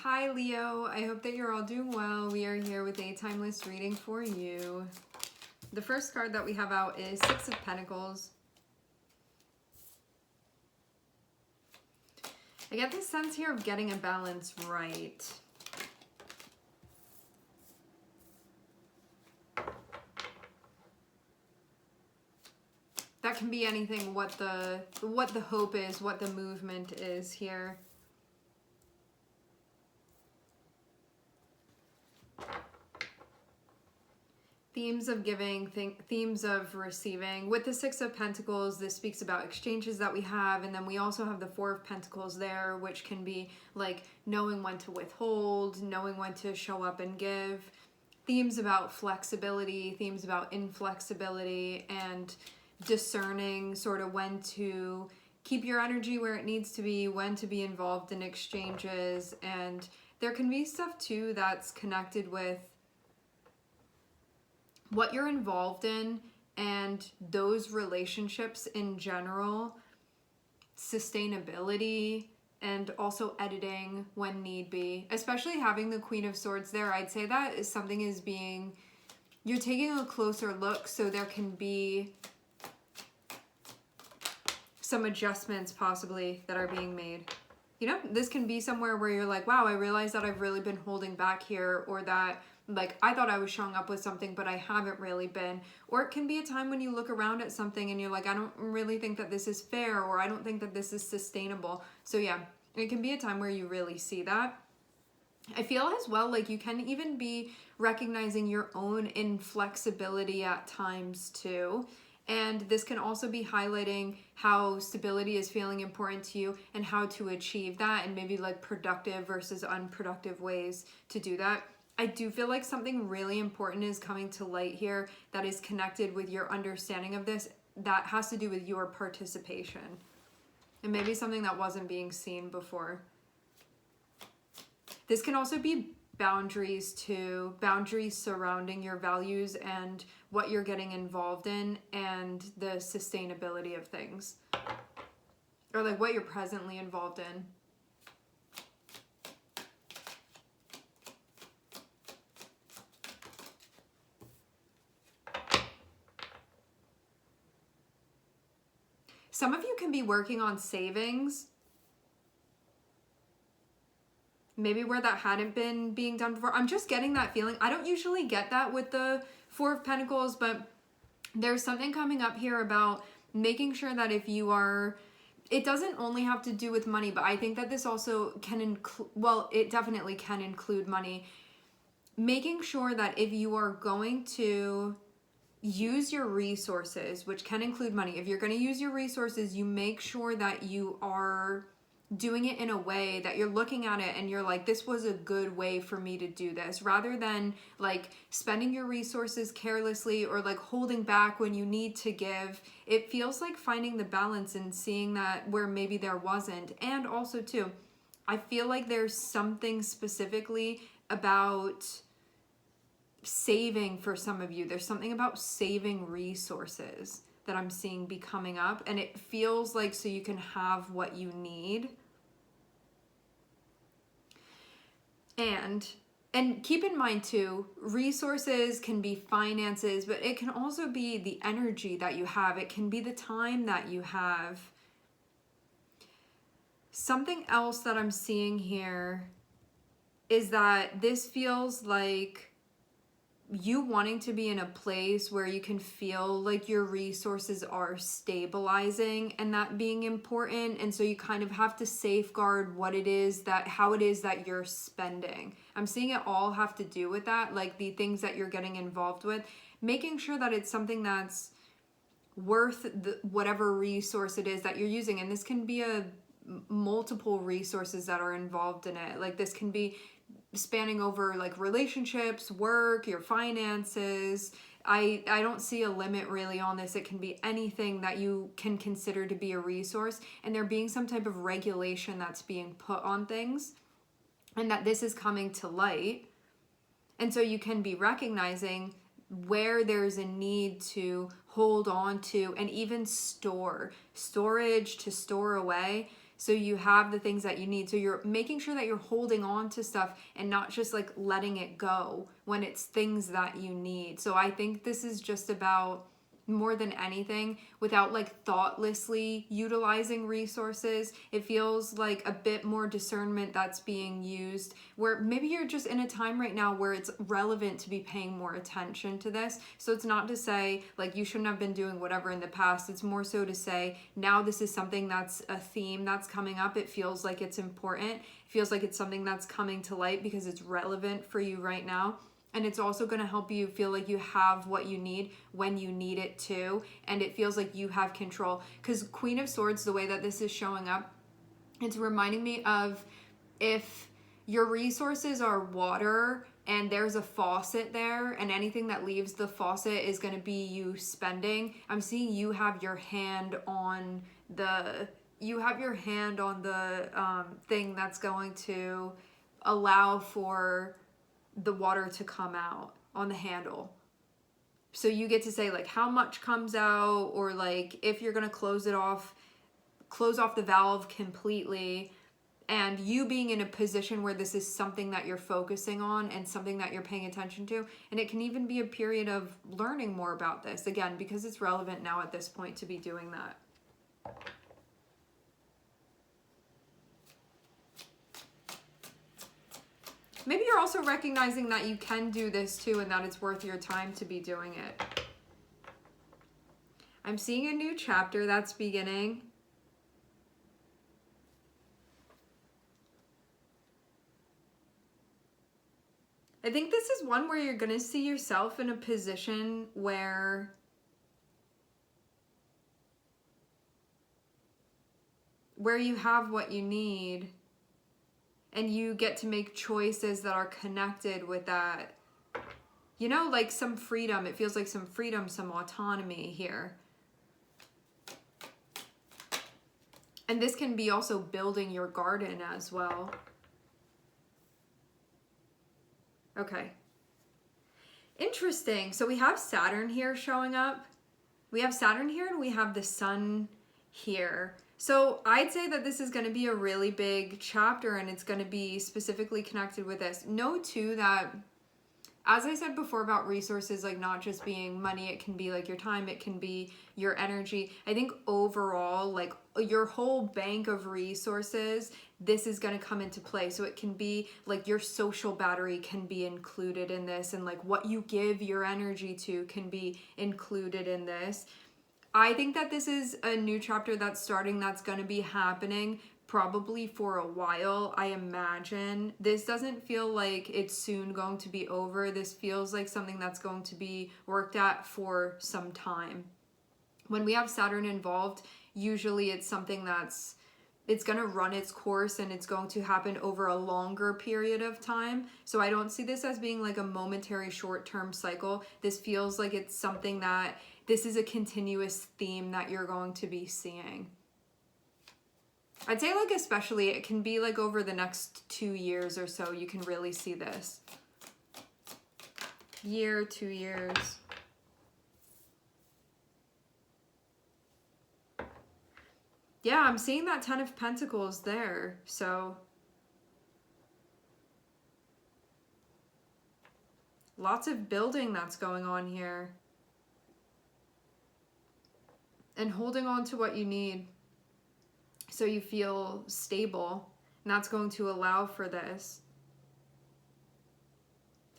Hi Leo, I hope that you're all doing well. We are here with a timeless reading for you. The first card that we have out is Six of Pentacles. I get this sense here of getting a balance right. That can be anything, what the hope is, what the movement is here. Themes of giving, themes of receiving. With the Six of Pentacles, this speaks about exchanges that we have, and then we also have the Four of Pentacles there, which can be like knowing when to withhold, knowing when to show up and give. Themes about flexibility, themes about inflexibility, and discerning sort of when to keep your energy where it needs to be, when to be involved in exchanges. And there can be stuff too that's connected with what you're involved in and those relationships in general, sustainability, and also editing when need be. Especially having the Queen of Swords there, I'd say that is something is being, you're taking a closer look, so there can be some adjustments possibly that are being made. You know, this can be somewhere where you're like, wow, I realize that I've really been holding back here, or that like I thought I was showing up with something but I haven't really been. Or it can be a time when you look around at something and you're like, I don't really think that this is fair, or I don't think that this is sustainable. So yeah, it can be a time where you really see that. I feel as well like you can even be recognizing your own inflexibility at times too. And this can also be highlighting how stability is feeling important to you and how to achieve that, and maybe like productive versus unproductive ways to do that. I do feel like something really important is coming to light here that is connected with your understanding of this, that has to do with your participation. And maybe something that wasn't being seen before. This can also be boundaries too, boundaries surrounding your values and what you're getting involved in and the sustainability of things. Or like what you're presently involved in. Some of you can be working on savings. Maybe where that hadn't been being done before. I'm just getting that feeling. I don't usually get that with the Four of Pentacles, but there's something coming up here about making sure that if you are, it doesn't only have to do with money, but I think that this also can include, well, it definitely can include money. Making sure that if you are going to use your resources, which can include money, if you're going to use your resources, you make sure that you are doing it in a way that you're looking at it and you're like, this was a good way for me to do this, rather than like spending your resources carelessly or like holding back when you need to give. It feels like finding the balance and seeing that where maybe there wasn't. And also too, I feel like there's something specifically about saving for some of you. There's something about saving resources that I'm seeing be coming up, and it feels like so you can have what you need. And keep in mind too, resources can be finances, but it can also be the energy that you have. It can be the time that you have. Something else that I'm seeing here is that this feels like you wanting to be in a place where you can feel like your resources are stabilizing, and that being important. And so you kind of have to safeguard what it is that, how it is that you're spending. I'm seeing it all have to do with that, like the things that you're getting involved with, making sure that it's something that's worth whatever resource it is that you're using. And this can be multiple resources that are involved in it. Like this can be spanning over like relationships, work, your finances. I don't see a limit really on this. It can be anything that you can consider to be a resource, and there being some type of regulation that's being put on things, and that this is coming to light. And so you can be recognizing where there's a need to hold on to and even storage to store away so you have the things that you need. So you're making sure that you're holding on to stuff and not just like letting it go when it's things that you need. So I think this is just about, more than anything, without like thoughtlessly utilizing resources. It feels like a bit more discernment that's being used, where maybe you're just in a time right now where it's relevant to be paying more attention to this. So it's not to say like you shouldn't have been doing whatever in the past. It's more so to say now this is something that's a theme that's coming up. It feels like it's important. It feels like it's something that's coming to light because it's relevant for you right now. And it's also going to help you feel like you have what you need when you need it too. And it feels like you have control. Because Queen of Swords, the way that this is showing up, it's reminding me of if your resources are water and there's a faucet there and anything that leaves the faucet is going to be you spending. I'm seeing you have your hand on the thing that's going to allow for the water to come out on the handle. So you get to say like how much comes out, or like if you're going to close off the valve completely, and you being in a position where this is something that you're focusing on and something that you're paying attention to. And it can even be a period of learning more about this, again, because it's relevant now at this point to be doing that. Maybe you're also recognizing that you can do this too and that it's worth your time to be doing it. I'm seeing a new chapter that's beginning. I think this is one where you're going to see yourself in a position where you have what you need. And you get to make choices that are connected with that. You know, like some freedom. It feels like some freedom, some autonomy here. And this can be also building your garden as well. Okay. Interesting. So we have Saturn here showing up. We have Saturn here and we have the Sun here. So I'd say that this is going to be a really big chapter and it's going to be specifically connected with this. Know too that, as I said before about resources, like not just being money, it can be like your time, it can be your energy. I think overall, like your whole bank of resources, this is going to come into play. So it can be like your social battery can be included in this, and like what you give your energy to can be included in this. I think that this is a new chapter that's starting, that's going to be happening probably for a while, I imagine. This doesn't feel like it's soon going to be over. This feels like something that's going to be worked at for some time. When we have Saturn involved, usually it's something it's going to run its course and it's going to happen over a longer period of time. So I don't see this as being like a momentary short-term cycle. This feels like it's something that this is a continuous theme that you're going to be seeing. I'd say like especially it can be like over the next 2 years or so, you can really see this. Year, 2 years. Yeah, I'm seeing that 10 of Pentacles there, so lots of building that's going on here. And holding on to what you need so you feel stable, and that's going to allow for this.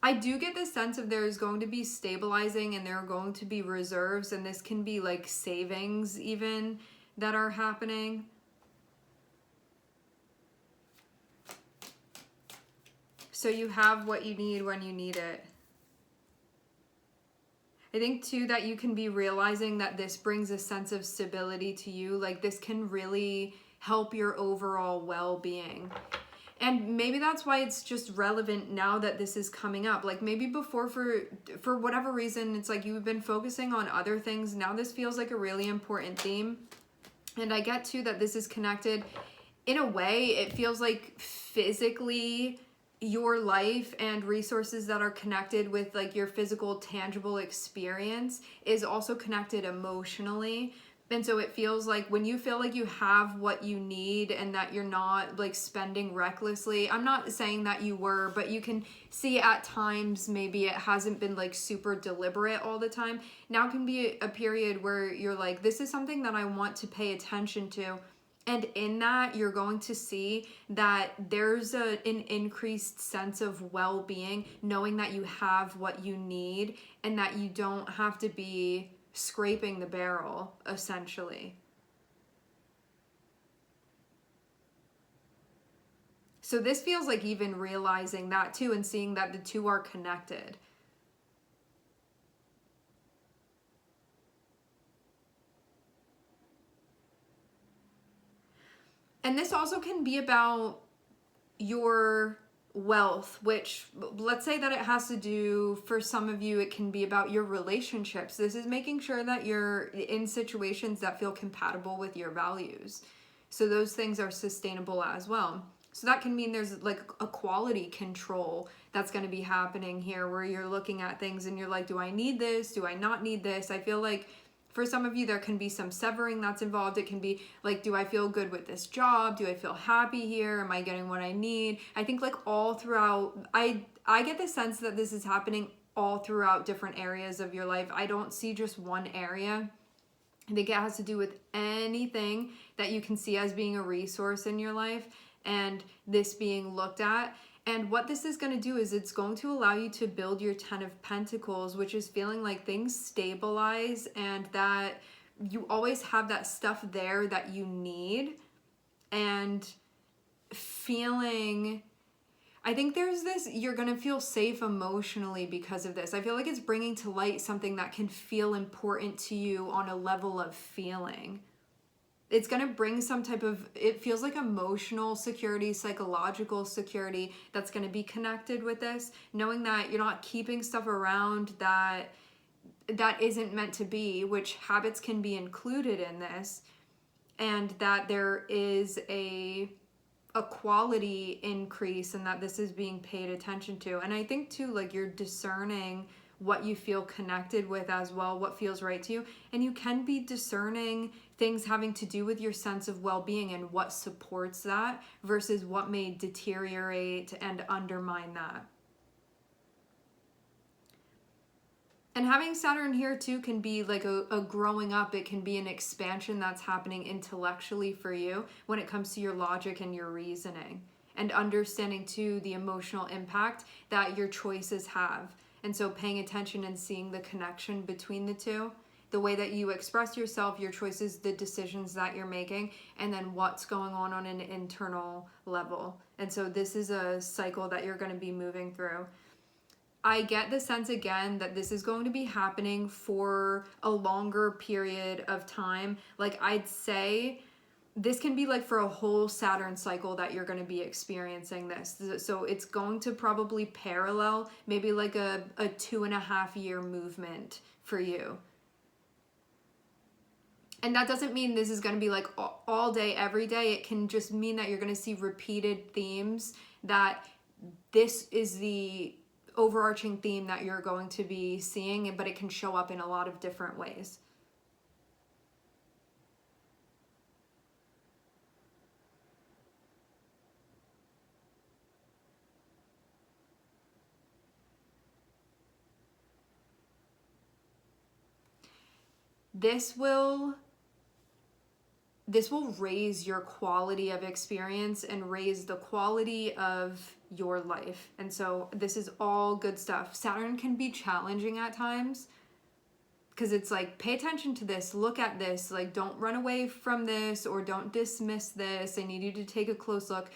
I do get the sense of there's going to be stabilizing and there are going to be reserves, and this can be like savings even that are happening. So you have what you need when you need it. I think too that you can be realizing that this brings a sense of stability to you. Like this can really help your overall well-being. And maybe that's why it's just relevant now that this is coming up. Like maybe before for whatever reason, it's like you've been focusing on other things. Now this feels like a really important theme. And I get too that this is connected in a way. It feels like physically your life and resources that are connected with like your physical tangible experience is also connected emotionally. And so it feels like when you feel like you have what you need and that you're not like spending recklessly, I'm not saying that you were, but you can see at times maybe it hasn't been like super deliberate all the time. Now can be a period where you're like, this is something that I want to pay attention to. And in that, you're going to see that there's an increased sense of well-being, knowing that you have what you need and that you don't have to be scraping the barrel, essentially. So this feels like even realizing that too and seeing that the two are connected. And this also can be about your wealth, which let's say that it has to do, for some of you, it can be about your relationships. This is making sure that you're in situations that feel compatible with your values. So those things are sustainable as well. So that can mean there's like a quality control that's going to be happening here where you're looking at things and you're like, do I need this? Do I not need this? I feel like for some of you, there can be some severing that's involved. It can be like, do I feel good with this job? Do I feel happy here? Am I getting what I need? I think like all throughout, I get the sense that this is happening all throughout different areas of your life. I don't see just one area. I think it has to do with anything that you can see as being a resource in your life and this being looked at. And what this is going to do is it's going to allow you to build your 10 of Pentacles, which is feeling like things stabilize and that you always have that stuff there that you need, and feeling, I think there's this, you're going to feel safe emotionally because of this. I feel like it's bringing to light something that can feel important to you on a level of feeling. It's going to bring some type of, it feels like emotional security, psychological security that's going to be connected with this, knowing that you're not keeping stuff around that isn't meant to be, which habits can be included in this, and that there is a quality increase and that this is being paid attention to. And I think too, like, you're discerning what you feel connected with as well, what feels right to you. And you can be discerning things having to do with your sense of well-being and what supports that versus what may deteriorate and undermine that. And having Saturn here too can be like a growing up. It can be an expansion that's happening intellectually for you when it comes to your logic and your reasoning, and understanding too the emotional impact that your choices have. And so paying attention and seeing the connection between the two, the way that you express yourself, your choices, the decisions that you're making, and then what's going on an internal level. And so this is a cycle that you're going to be moving through. I get the sense again that this is going to be happening for a longer period of time. Like, I'd say this can be like for a whole Saturn cycle that you're going to be experiencing this. So it's going to probably parallel maybe like a 2.5 year movement for you. And that doesn't mean this is going to be like all day, every day. It can just mean that you're going to see repeated themes, that this is the overarching theme that you're going to be seeing, but it can show up in a lot of different ways. This will raise your quality of experience and raise the quality of your life. And so this is all good stuff. Saturn can be challenging at times because it's like, pay attention to this, look at this, like, don't run away from this or don't dismiss this. I need you to take a close look.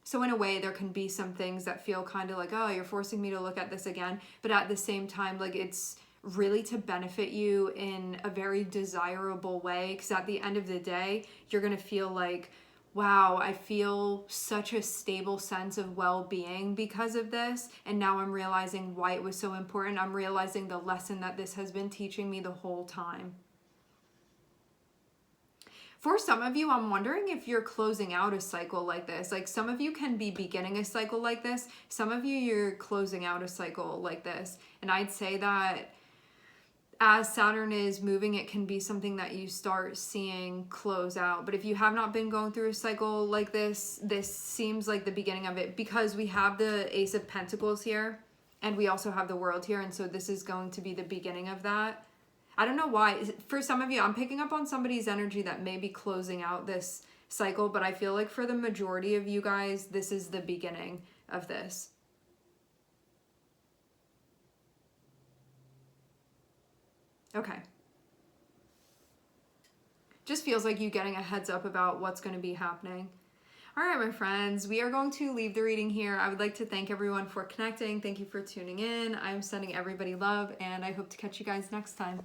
So in a way, there can be some things that feel kind of like, oh, you're forcing me to look at this again. But at the same time, like, it's really to benefit you in a very desirable way, because at the end of the day, you're going to feel like, wow, I feel such a stable sense of well-being because of this, and now I'm realizing why it was so important. I'm realizing the lesson that this has been teaching me the whole time. For some of you, I'm wondering if you're closing out a cycle like this. Like, some of you can be beginning a cycle like this. Some of you, you're closing out a cycle like this. And I'd say that as Saturn is moving, it can be something that you start seeing close out. But if you have not been going through a cycle like this seems like the beginning of it, because we have the Ace of Pentacles here and we also have the World here. And so this is going to be the beginning of that. I don't know why. For some of you, I'm picking up on somebody's energy that may be closing out this cycle, but I feel like for the majority of you guys, this is the beginning of this. Okay. Just feels like you getting a heads up about what's going to be happening. All right, my friends, we are going to leave the reading here. I would like to thank everyone for connecting. Thank you for tuning in. I'm sending everybody love, and I hope to catch you guys next time.